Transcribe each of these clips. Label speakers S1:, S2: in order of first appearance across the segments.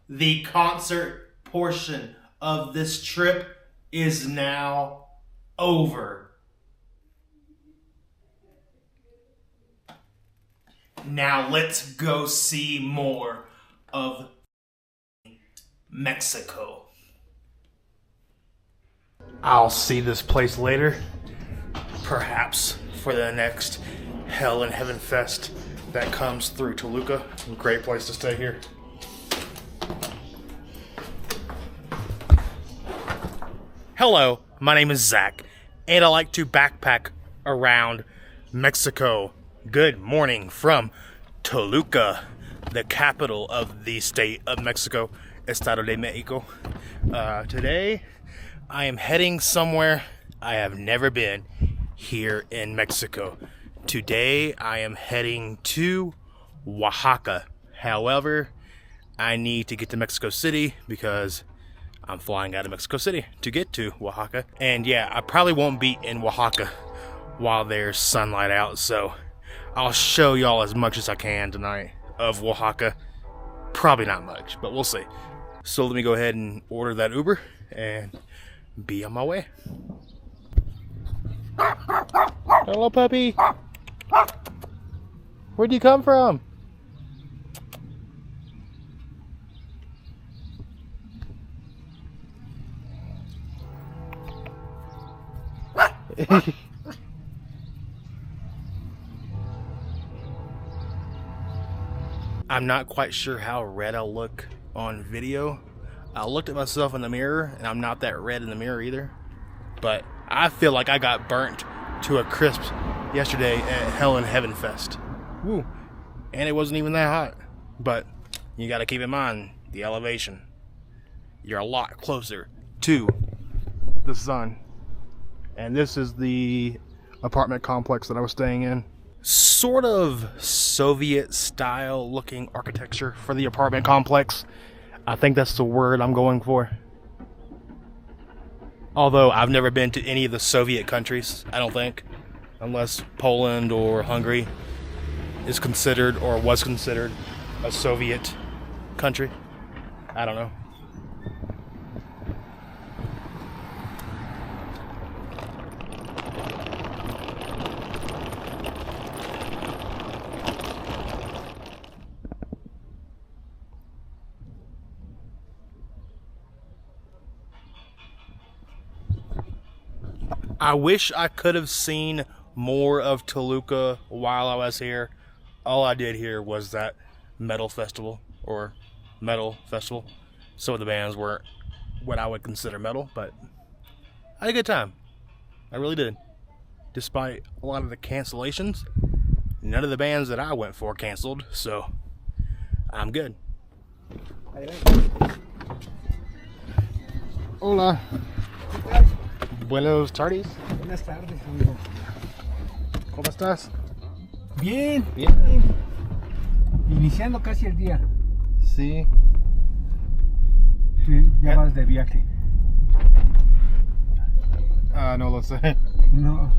S1: The concert portion of this trip is now over. Now let's go see more of Mexico. I'll see this place later, perhaps for the next Hell and Heaven Fest that comes through Toluca. Great place to stay here. Hello, my name is Zach, and I like to backpack around Mexico. Good morning from Toluca, the capital of the state of Mexico, Estado de Mexico. Today, I am heading somewhere I have never been here in Mexico. Today, I am heading to Oaxaca. However, I need to get to Mexico City because I'm flying out of Mexico City to get to Oaxaca. And yeah, I probably won't be in Oaxaca while there's sunlight out, so I'll show y'all as much as I can tonight of Oaxaca. Probably not much, but we'll see. So let me go ahead and order that Uber and be on my way. Hello, puppy. Where'd you come from? I'm not quite sure how red I'll look on video. I looked at myself in the mirror and I'm not that red in the mirror either. But I feel like I got burnt to a crisp yesterday at Hell and Heaven Fest. Woo. And it wasn't even that hot. But you gotta keep in mind the elevation. You're a lot closer to the sun. And this is the apartment complex that I was staying in. Sort of Soviet style looking architecture for the apartment complex. I think that's the word I'm going for. Although I've never been to any of the Soviet countries, I don't think. Unless Poland or Hungary is considered or was considered a Soviet country. I don't know. I wish I could have seen more of Toluca while I was here. All I did here was that metal festival. Some of the bands weren't what I would consider metal, but I had a good time. I really did. Despite a lot of the cancellations, none of the bands that I went for canceled, so I'm good. Hola. Buenos tardes.
S2: Buenas tardes, amigo.
S1: ¿Cómo estás?
S2: Bien,
S1: Bien.
S2: iniciando casi el día.
S1: Sí.
S2: Sí, ya vas de viaje.
S1: No lo sé.
S2: No.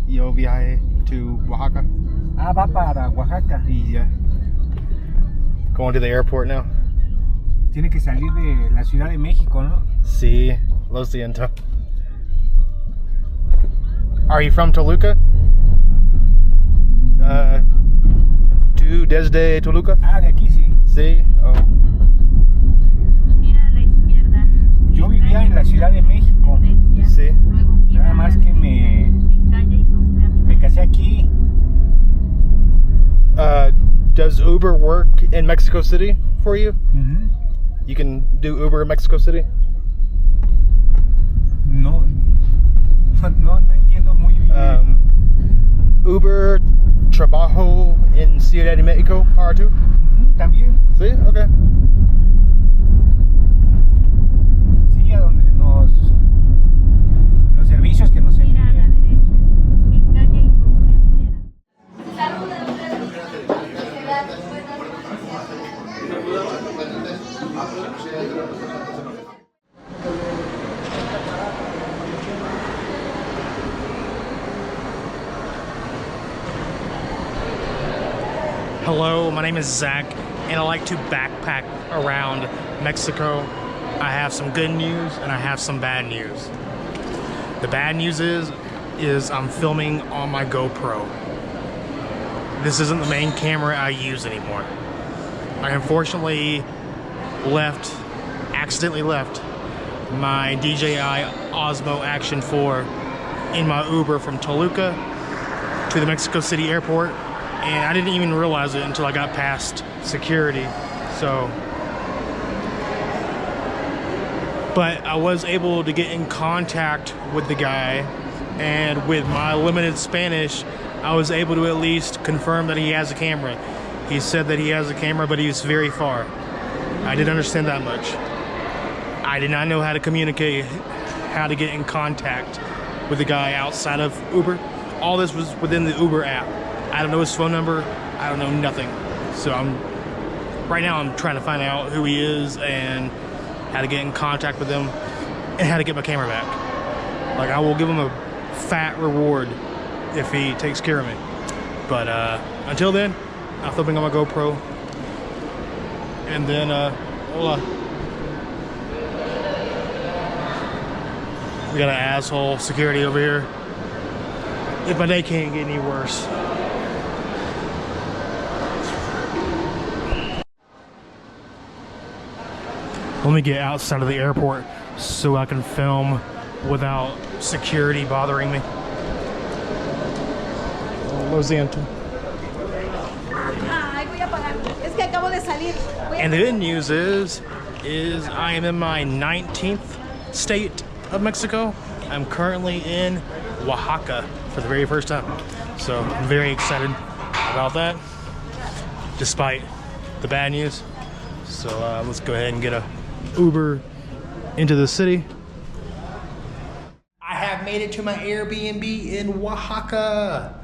S1: Yo viajé to Oaxaca.
S2: Ah, va para Oaxaca.
S1: Y ya. Going to the airport now.
S2: Tiene que salir de la Ciudad de México, ¿no?
S1: Sí, lo siento. Are you from Toluca? ¿Tú desde Toluca?
S2: Ah, de aquí sí.
S1: Sí. Oh.
S3: Gira a la izquierda.
S2: Yo vivía en la Ciudad de México.
S1: Sí.
S2: Nada más que me casé aquí.
S1: Does Uber work in Mexico City for you?
S2: Ujú.
S1: You can do Uber in Mexico City?
S2: No entiendo muy bien.
S1: Uber trabajo en Ciudad de México para tú?
S2: Ujú, también.
S1: Sí, okay.
S2: Sí, a donde los servicios que nos
S3: Gira a la
S2: envían.
S3: derecha. En calle Industrial.
S1: Hello, my name is Zach, and I like to backpack around Mexico. I have some good news and I have some bad news. The bad news is I'm filming on my GoPro. This isn't the main camera I use anymore. I unfortunately accidentally left my DJI Osmo Action 4 in my Uber from Toluca to the Mexico City airport, and I didn't even realize it until I got past security. But I was able to get in contact with the guy, and with my limited Spanish, I was able to at least confirm that he has a camera. He said that he has a camera, but he's very far. I didn't understand that much. I did not know how to communicate, how to get in contact with the guy outside of Uber. All this was within the Uber app. I don't know his phone number. I don't know nothing. So right now I'm trying to find out who he is and how to get in contact with him and how to get my camera back. Like, I will give him a fat reward if he takes care of me. But until then, I'm filming on my GoPro. And then, hola. We got an asshole security over here. If my day can't get any worse. Let me get outside of the airport so I can film without security bothering me. Lo siento.
S4: Ay, voy a pagar. Es que acabo de salir.
S1: And the good news is I am in my 19th state of Mexico. I'm currently in Oaxaca for the very first time. So I'm very excited about that, despite the bad news. So let's go ahead and get a Uber into the city. I have made it to my Airbnb in Oaxaca.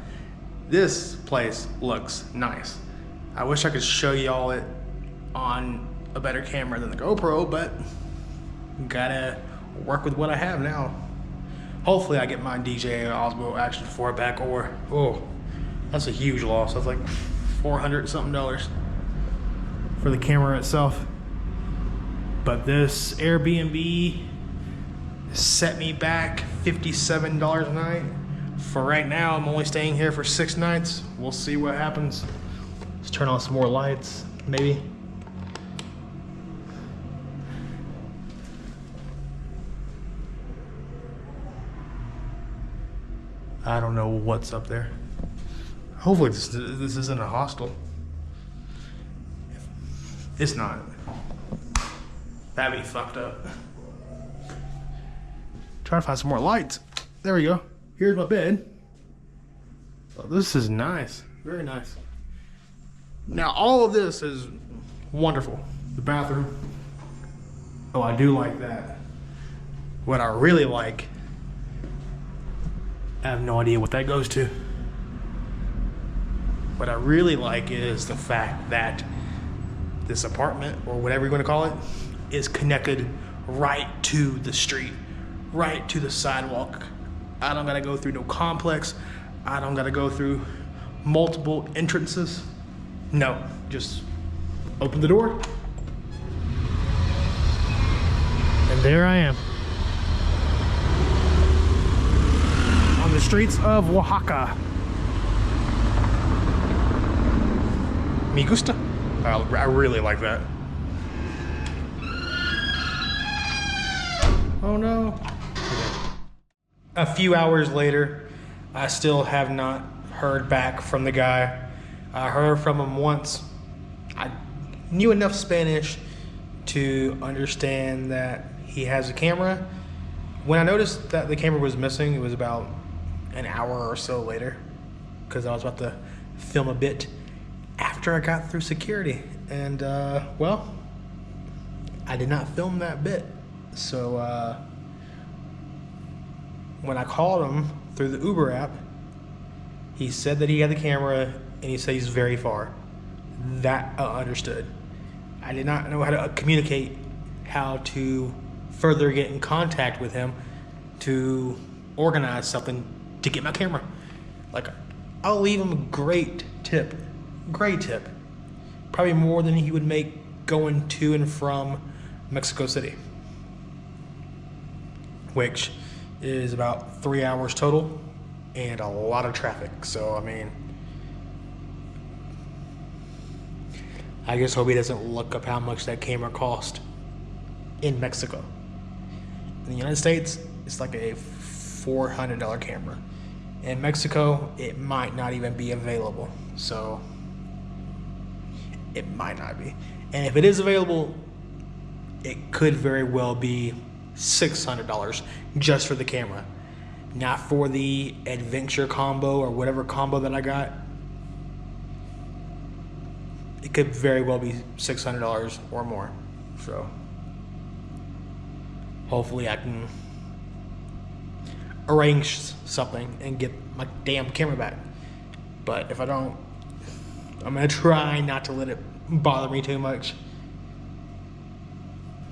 S1: This place looks nice. I wish I could show y'all it on a better camera than the GoPro, but gotta work with what I have now. Hopefully I get my DJI Osmo Action 4 back, or, oh, that's a huge loss. That's like $400 something for the camera itself. But this Airbnb set me back $57 a night. For right now, I'm only staying here for 6 nights. We'll see what happens. Let's turn on some more lights, maybe. I don't know what's up there. Hopefully this isn't a hostel. It's not. That'd be fucked up. Trying to find some more lights. There we go. Here's my bed. Oh, this is nice. Very nice. Now all of this is wonderful. The bathroom. Oh, I do like that. What I really like, I have no idea what that goes to. What I really like is the fact that this apartment, or whatever you're gonna call it, is connected right to the street, right to the sidewalk. I don't gotta go through no complex. I don't gotta go through multiple entrances. No, just open the door. And there I am. On the streets of Oaxaca. Me gusta. I really like that. Oh no. A few hours later, I still have not heard back from the guy. I heard from him once. I knew enough Spanish to understand that he has a camera. When I noticed that the camera was missing, it was about an hour or so later, because I was about to film a bit after I got through security. And well, I did not film that bit. So when I called him through the Uber app, he said that he had the camera and he said he's very far. That I understood. I did not know how to communicate, how to further get in contact with him to organize something to get my camera. Like, I'll leave him a great tip. Probably probably more than he would make going to and from Mexico City, which is about 3 hours total and a lot of traffic. So, I mean, I just hope he doesn't look up how much that camera cost in Mexico. In the United States, it's like a $400 camera. In Mexico, it might not even be available. So, it might not be. And if it is available, it could very well be $600 just for the camera. Not for the adventure combo or whatever combo that I got. It could very well be $600 or more. So hopefully I can arrange something and get my damn camera back. But if I don't, I'm gonna try not to let it bother me too much.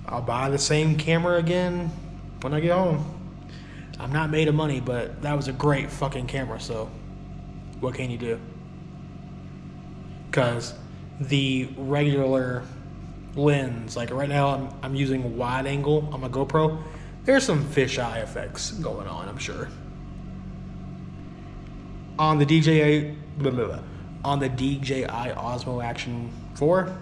S1: I'll buy the same camera again when I get home. I'm not made of money, but that was a great fucking camera, so what can you do? Because the regular lens, like right now I'm using wide angle on my GoPro, there's some fisheye effects going on, I'm sure. On the DJI Osmo Action 4,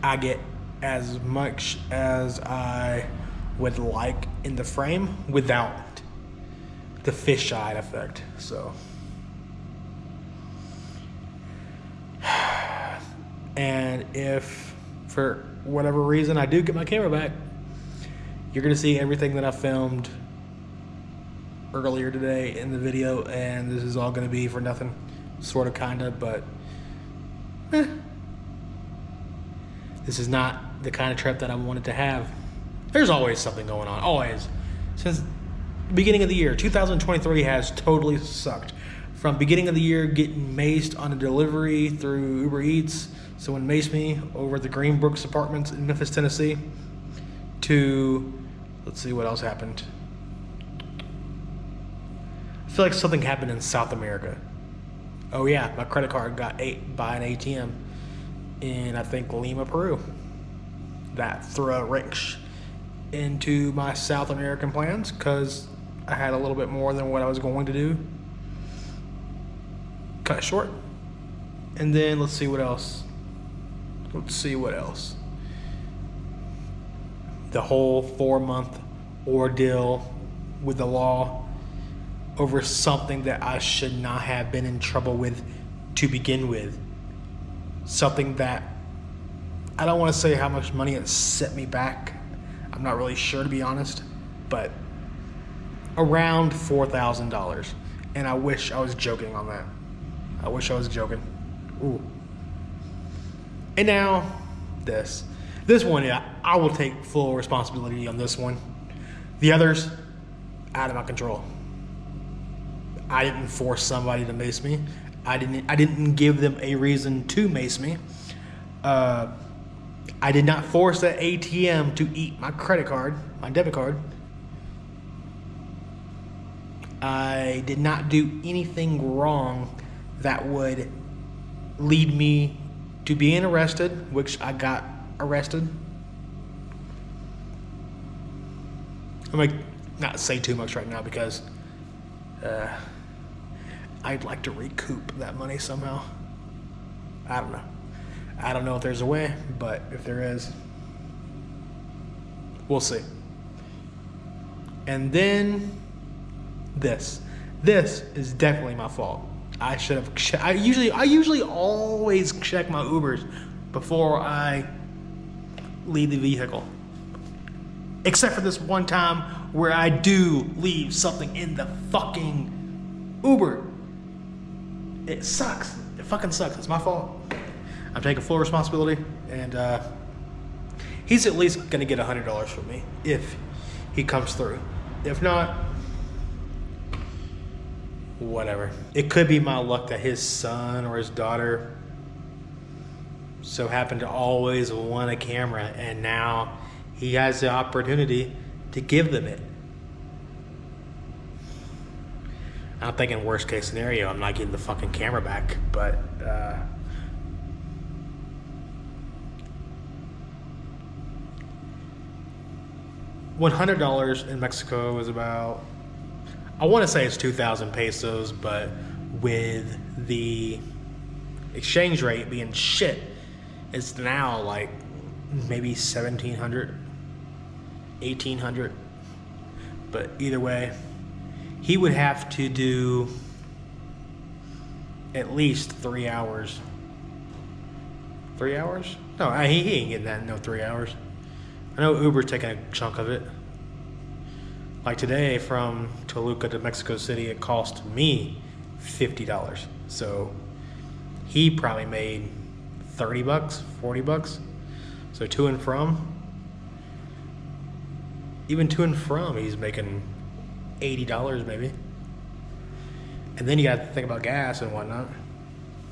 S1: I get as much as I would like in the frame without the fisheye effect. So, and if for whatever reason I do get my camera back, you're gonna see everything that I filmed earlier today in the video, and this is all gonna be for nothing, sort of, kinda, but this is not the kind of trip that I wanted to have. There's always something going on, always. Since the beginning of the year, 2023 has totally sucked. From beginning of the year, getting maced on a delivery through Uber Eats, someone maced me over at the Greenbrooks Apartments in Memphis, Tennessee, to, let's see what else happened. I feel like something happened in South America. Oh yeah, my credit card got ate by an ATM in, I think, Lima, Peru. That threw a wrench into my South American plans because I had a little bit more than what I was going to do. Cut it short. And then let's see what else. The whole 4-month ordeal with the law over something that I should not have been in trouble with to begin with. Something that I don't want to say how much money it set me back. I'm not really sure, to be honest, but around $4,000. And I wish I was joking on that. I wish I was joking. Ooh. And now this one, yeah, I will take full responsibility on this one. The others, out of my control. I didn't force somebody to mace me. I didn't give them a reason to mace me. I did not force that ATM to eat my credit card, my debit card. I did not do anything wrong that would lead me to being arrested, which I got arrested. I might not say too much right now because I'd like to recoup that money somehow. I don't know. I don't know if there's a way, but if there is, we'll see. And then this is definitely my fault. I should have. I usually always check my Ubers before I leave the vehicle, except for this one time where I do leave something in the fucking Uber. It sucks. It fucking sucks. It's my fault. I'm taking full responsibility, and he's at least gonna get $100 from me if he comes through. If not, whatever. It could be my luck that his son or his daughter so happened to always want a camera, and now he has the opportunity to give them it. I'm thinking worst case scenario, I'm not getting the fucking camera back, but $100 in Mexico is about, I want to say it's 2,000 pesos, but with the exchange rate being shit, it's now like maybe 1,700, 1,800. But either way, he would have to do at least 3 hours. 3 hours? No, he ain't getting that in no 3 hours. I know Uber's taking a chunk of it. Like today from Toluca to Mexico City, it cost me $50. So he probably made 30 bucks, 40 bucks. So to and from, even to and from, he's making $80 maybe. And then you got to think about gas and whatnot,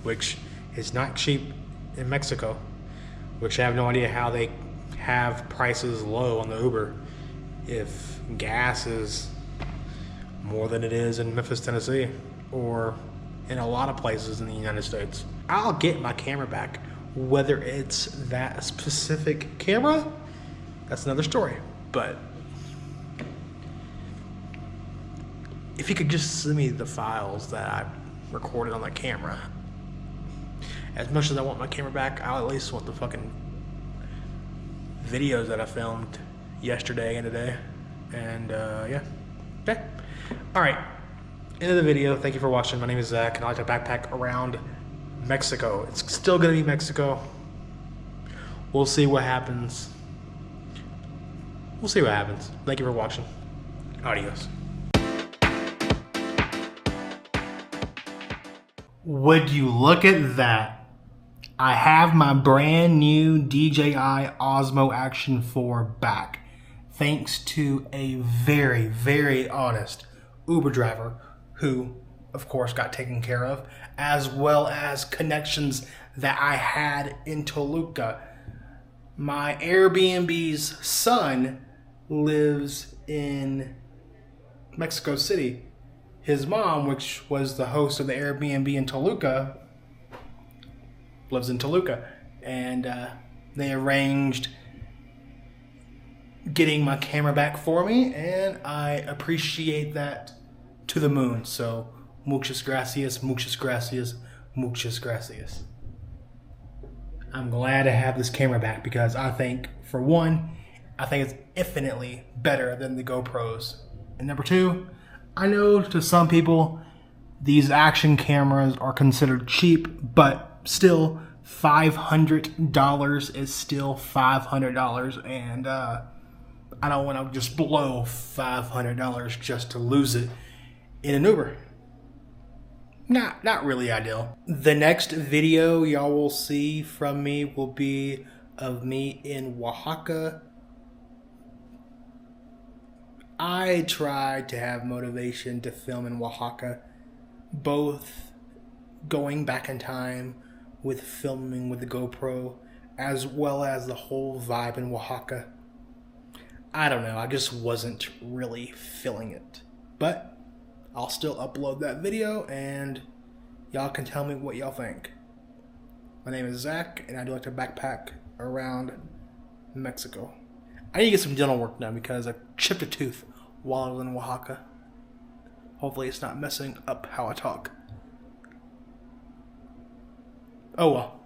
S1: which is not cheap in Mexico, which I have no idea how they have prices low on the Uber if gas is more than it is in Memphis, Tennessee, or in a lot of places in the United States. I'll get my camera back. Whether it's that specific camera, that's another story. But if you could just send me the files that I recorded on that camera, as much as I want my camera back, I'll at least want the fucking videos that I filmed yesterday and today. And yeah. Okay. Alright. End of the video. Thank you for watching. My name is Zach, and I like to backpack around Mexico. It's still gonna be Mexico. We'll see what happens. We'll see what happens. Thank you for watching. Adios. Would you look at that? I have my brand new DJI Osmo Action 4 back, thanks to a very, very honest Uber driver who, of course, got taken care of, as well as connections that I had in Toluca. My Airbnb's son lives in Mexico City. His mom, which was the host of the Airbnb in Toluca, lives in Toluca, and they arranged getting my camera back for me, and I appreciate that to the moon. So muchas gracias, muchas gracias, muchas gracias. I'm glad to have this camera back because I think, for one, I think it's infinitely better than the GoPros. And number two, I know to some people these action cameras are considered cheap, but still $500 is still $500, and I don't want to just blow $500 just to lose it in an Uber. Not really ideal. The next video y'all will see from me will be of me in Oaxaca. I tried to have motivation to film in Oaxaca, both going back in time with filming with the GoPro, as well as the whole vibe in Oaxaca. I don't know, I just wasn't really feeling it. But I'll still upload that video and y'all can tell me what y'all think. My name is Zach, and I do like to backpack around Mexico. I need to get some dental work done because I chipped a tooth while I was in Oaxaca. Hopefully it's not messing up how I talk. Oh well.